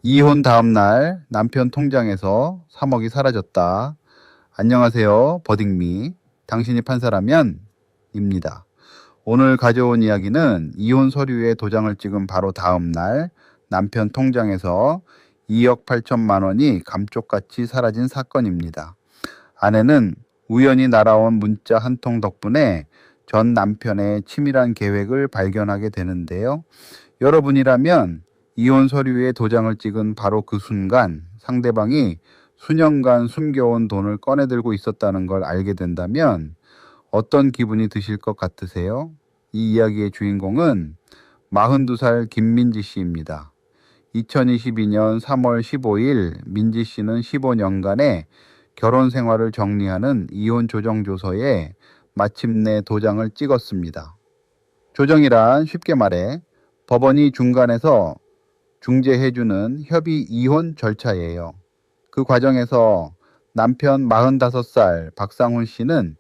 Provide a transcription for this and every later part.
이혼 다음 날 남편 통장에서 3억이 사라졌다. 안녕하세요, 버딩미. 당신이 판사라면? 입니다. 오늘 가져온 이야기는 이혼 서류에 도장을 찍은 바로 다음 날 남편 통장에서 2억 8천만 원이 감쪽같이 사라진 사건입니다. 아내는 우연히 날아온 문자 한 통 덕분에 전 남편의 치밀한 계획을 발견하게 되는데요. 여러분이라면 이혼 서류에 도장을 찍은 바로 그 순간 상대방이 수년간 숨겨온 돈을 꺼내들고 있었다는 걸 알게 된다면 어떤 기분이 드실 것 같으세요? 이 이야기의 주인공은 42살 김민지 씨입니다. 2022년 3월 15일 민지 씨는 15년간의 결혼 생활을 정리하는 이혼 조정조서에 마침내 도장을 찍었습니다. 조정이란 쉽게 말해 법원이 중간에서 중재해주는 협의 이혼 절차예요. 그 과정에서 남편 45살 박상훈 씨는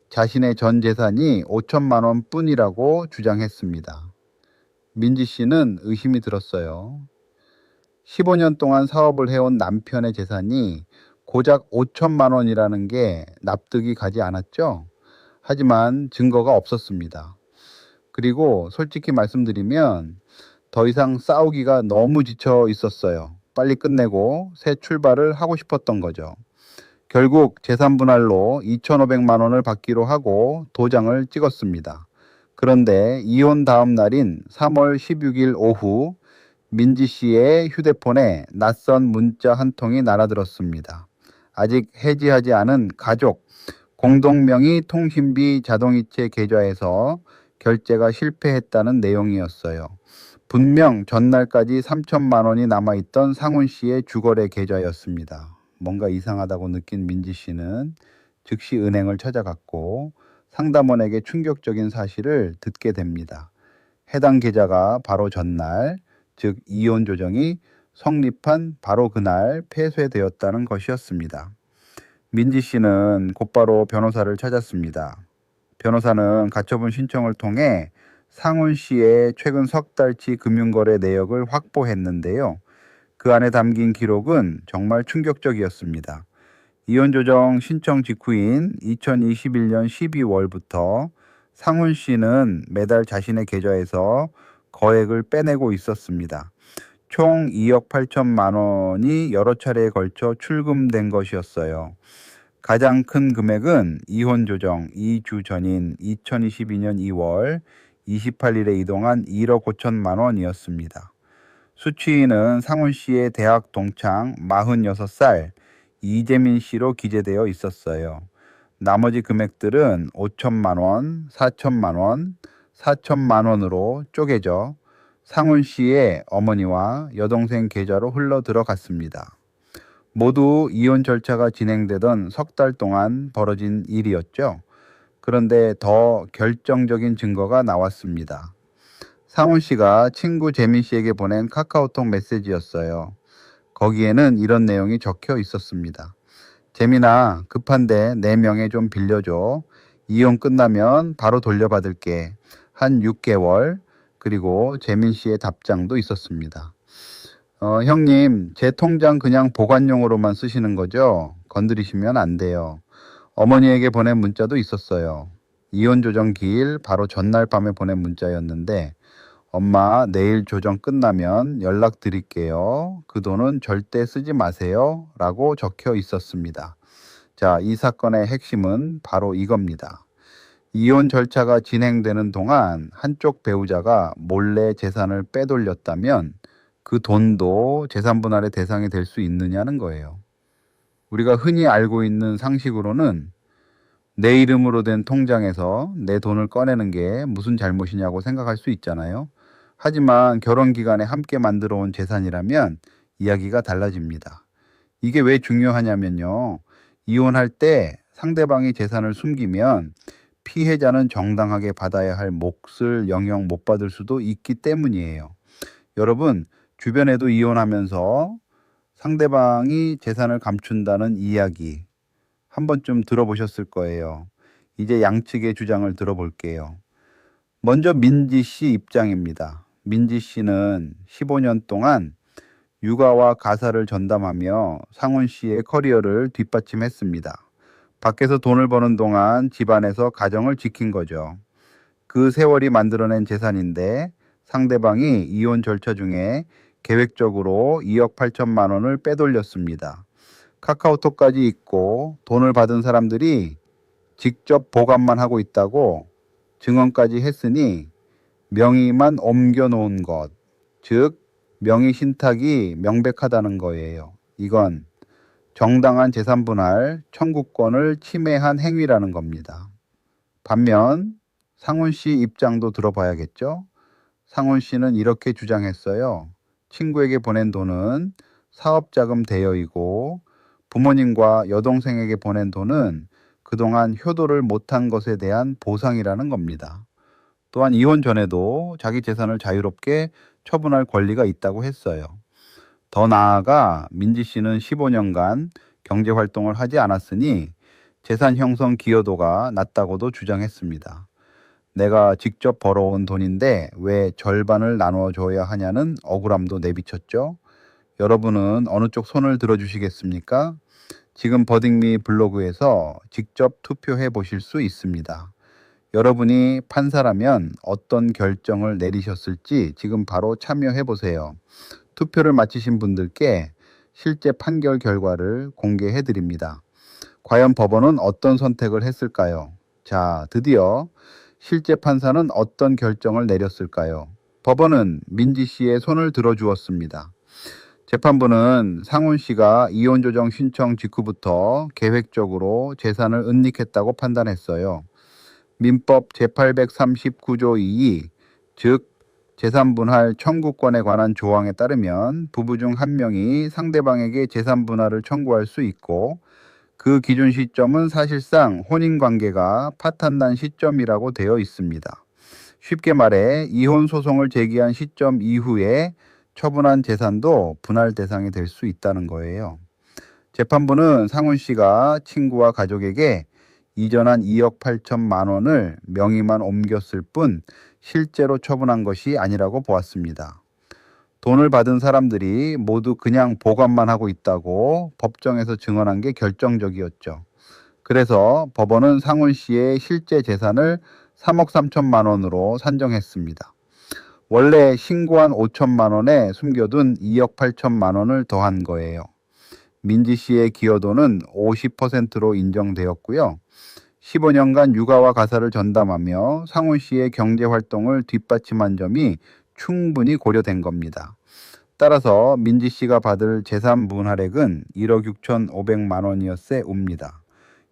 자신의 전 재산이 5천만 원 뿐이라고 주장했습니다. 민지 씨는 의심이 들었어요. 15년 동안 사업을 해온 남편의 재산이 고작 5천만 원이라는 게 납득이 가지 않았죠? 하지만 증거가 없었습니다. 그리고 솔직히 말씀드리면 더 이상 싸우기가 너무 지쳐 있었어요. 빨리 끝내고 새 출발을 하고 싶었던 거죠. 결국 재산 분할로 2,500만 원을 받기로 하고 도장을 찍었습니다. 그런데 이혼 다음 날인 3월 16일 오후 민지 씨의 휴대폰에 낯선 문자 한 통이 날아들었습니다. 아직 해지하지 않은 가족 공동명의 통신비 자동이체 계좌에서 결제가 실패했다는 내용이었어요. 분명 전날까지 3천만 원이 남아있던 상훈 씨의 주거래 계좌였습니다. 뭔가 이상하다고 느낀 민지 씨는 즉시 은행을 찾아갔고 상담원에게 충격적인 사실을 듣게 됩니다. 해당 계좌가 바로 전날, 즉 이혼 조정이 성립한 바로 그날 폐쇄되었다는 것이었습니다. 민지 씨는 곧바로 변호사를 찾았습니다. 변호사는 가처분 신청을 통해 상훈 씨의 최근 석 달치 금융거래 내역을 확보했는데요. 그 안에 담긴 기록은 정말 충격적이었습니다. 이혼조정 신청 직후인 2021년 12월부터 상훈 씨는 매달 자신의 계좌에서 거액을 빼내고 있었습니다. 총 2억 8천만 원이 여러 차례에 걸쳐 출금된 것이었어요. 가장 큰 금액은 이혼 조정 2주 전인 2022년 2월 28일에 이동한 1억 5천만 원이었습니다. 수취인은 상훈 씨의 대학 동창 46살 이재민 씨로 기재되어 있었어요. 나머지 금액들은 5천만 원, 4천만 원, 4천만 원으로 쪼개져 상훈 씨의 어머니와 여동생 계좌로 흘러 들어갔습니다. 모두 이혼 절차가 진행되던 석 달 동안 벌어진 일이었죠. 그런데 더 결정적인 증거가 나왔습니다. 상훈 씨가 친구 재민 씨에게 보낸 카카오톡 메시지였어요. 거기에는 이런 내용이 적혀 있었습니다. 재민아, 급한데 내 명예 좀 빌려줘. 이혼 끝나면 바로 돌려받을게. 한 6개월. 그리고 재민 씨의 답장도 있었습니다. 형님, 제 통장 그냥 보관용으로만 쓰시는 거죠? 건드리시면 안 돼요. 어머니에게 보낸 문자도 있었어요. 이혼 조정 기일 바로 전날 밤에 보낸 문자였는데, 엄마, 내일 조정 끝나면 연락드릴게요. 그 돈은 절대 쓰지 마세요. 라고 적혀 있었습니다. 자, 이 사건의 핵심은 바로 이겁니다. 이혼 절차가 진행되는 동안 한쪽 배우자가 몰래 재산을 빼돌렸다면 그 돈도 재산 분할의 대상이 될 수 있느냐는 거예요. 우리가 흔히 알고 있는 상식으로는 내 이름으로 된 통장에서 내 돈을 꺼내는 게 무슨 잘못이냐고 생각할 수 있잖아요. 하지만 결혼 기간에 함께 만들어 온 재산이라면 이야기가 달라집니다. 이게 왜 중요하냐면요. 이혼할 때 상대방이 재산을 숨기면 피해자는 정당하게 받아야 할 몫을 영영 못 받을 수도 있기 때문이에요. 여러분, 주변에도 이혼하면서 상대방이 재산을 감춘다는 이야기 한 번쯤 들어보셨을 거예요. 이제 양측의 주장을 들어볼게요. 먼저 민지 씨 입장입니다. 민지 씨는 15년 동안 육아와 가사를 전담하며 상훈 씨의 커리어를 뒷받침했습니다. 밖에서 돈을 버는 동안 집안에서 가정을 지킨 거죠. 그 세월이 만들어낸 재산인데 상대방이 이혼 절차 중에 계획적으로 2억 8천만 원을 빼돌렸습니다. 카카오톡까지 있고 돈을 받은 사람들이 직접 보관만 하고 있다고 증언까지 했으니 명의만 옮겨 놓은 것, 즉 명의 신탁이 명백하다는 거예요. 이건 정당한 재산 분할 청구권을 침해한 행위라는 겁니다. 반면 상훈 씨 입장도 들어봐야겠죠? 상훈 씨는 이렇게 주장했어요. 친구에게 보낸 돈은 사업자금 대여이고 부모님과 여동생에게 보낸 돈은 그동안 효도를 못한 것에 대한 보상이라는 겁니다. 또한 이혼 전에도 자기 재산을 자유롭게 처분할 권리가 있다고 했어요. 더 나아가 민지 씨는 15년간 경제 활동을 하지 않았으니 재산 형성 기여도가 낮다고도 주장했습니다. 내가 직접 벌어온 돈인데 왜 절반을 나눠줘야 하냐는 억울함도 내비쳤죠. 여러분은 어느 쪽 손을 들어주시겠습니까? 지금 버딩미 블로그에서 직접 투표해 보실 수 있습니다. 여러분이 판사라면 어떤 결정을 내리셨을지 지금 바로 참여해 보세요. 투표를 마치신 분들께 실제 판결 결과를 공개해 드립니다. 과연 법원은 어떤 선택을 했을까요? 자, 드디어 실제 판사는 어떤 결정을 내렸을까요? 법원은 민지 씨의 손을 들어주었습니다. 재판부는 상훈 씨가 이혼조정 신청 직후부터 계획적으로 재산을 은닉했다고 판단했어요. 민법 제839조 2, 즉 재산분할 청구권에 관한 조항에 따르면 부부 중 한 명이 상대방에게 재산분할을 청구할 수 있고 그 기준 시점은 사실상 혼인관계가 파탄난 시점이라고 되어 있습니다. 쉽게 말해 이혼 소송을 제기한 시점 이후에 처분한 재산도 분할 대상이 될 수 있다는 거예요. 재판부는 상훈 씨가 친구와 가족에게 이전한 2억 8천만 원을 명의만 옮겼을 뿐 실제로 처분한 것이 아니라고 보았습니다. 돈을 받은 사람들이 모두 그냥 보관만 하고 있다고 법정에서 증언한 게 결정적이었죠. 그래서 법원은 상훈 씨의 실제 재산을 3억 3천만 원으로 산정했습니다. 원래 신고한 5천만 원에 숨겨둔 2억 8천만 원을 더한 거예요. 민지 씨의 기여도는 50%로 인정되었고요. 15년간 육아와 가사를 전담하며 상훈 씨의 경제 활동을 뒷받침한 점이 충분히 고려된 겁니다. 따라서 민지 씨가 받을 재산 분할액은 1억 6,500만 원이었에 옵니다.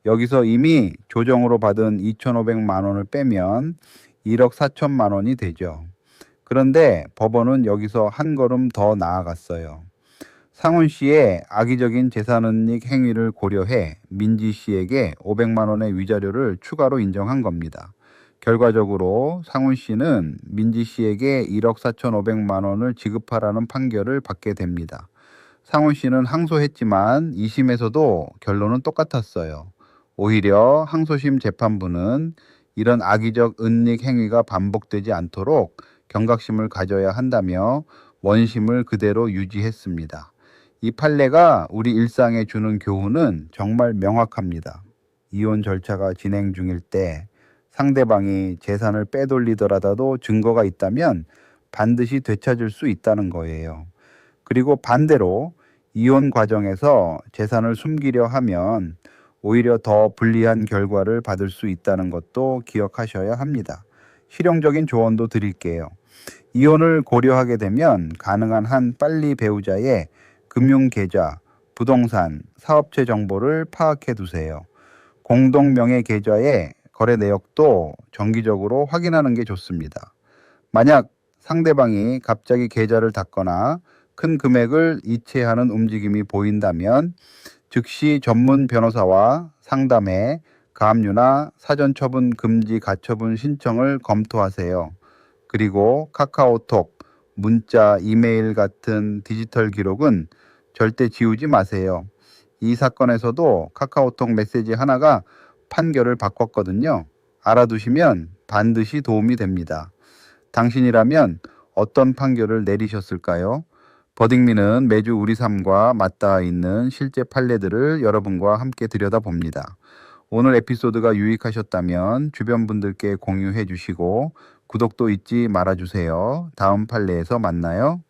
여기서 이미 조정으로 받은 2,500만 원을 빼면 1억 4천만 원이 되죠. 그런데 법원은 여기서 한 걸음 더 나아갔어요. 상훈 씨의 악의적인 재산은닉 행위를 고려해 민지 씨에게 500만 원의 위자료를 추가로 인정한 겁니다. 결과적으로 상훈 씨는 민지 씨에게 1억 4,500만 원을 지급하라는 판결을 받게 됩니다. 상훈 씨는 항소했지만 2심에서도 결론은 똑같았어요. 오히려 항소심 재판부는 이런 악의적 은닉 행위가 반복되지 않도록 경각심을 가져야 한다며 원심을 그대로 유지했습니다. 이 판례가 우리 일상에 주는 교훈은 정말 명확합니다. 이혼 절차가 진행 중일 때 상대방이 재산을 빼돌리더라도 증거가 있다면 반드시 되찾을 수 있다는 거예요. 그리고 반대로 이혼 과정에서 재산을 숨기려 하면 오히려 더 불리한 결과를 받을 수 있다는 것도 기억하셔야 합니다. 실용적인 조언도 드릴게요. 이혼을 고려하게 되면 가능한 한 빨리 배우자의 금융계좌, 부동산, 사업체 정보를 파악해 두세요. 공동명의 계좌의 거래 내역도 정기적으로 확인하는 게 좋습니다. 만약 상대방이 갑자기 계좌를 닫거나 큰 금액을 이체하는 움직임이 보인다면 즉시 전문 변호사와 상담해 가압류나 사전처분 금지 가처분 신청을 검토하세요. 그리고 카카오톡, 문자, 이메일 같은 디지털 기록은 절대 지우지 마세요. 이 사건에서도 카카오톡 메시지 하나가 판결을 바꿨거든요. 알아두시면 반드시 도움이 됩니다. 당신이라면 어떤 판결을 내리셨을까요? 버딩미는 매주 우리 삶과 맞닿아 있는 실제 판례들을 여러분과 함께 들여다봅니다. 오늘 에피소드가 유익하셨다면 주변 분들께 공유해 주시고 구독도 잊지 말아 주세요. 다음 판례에서 만나요.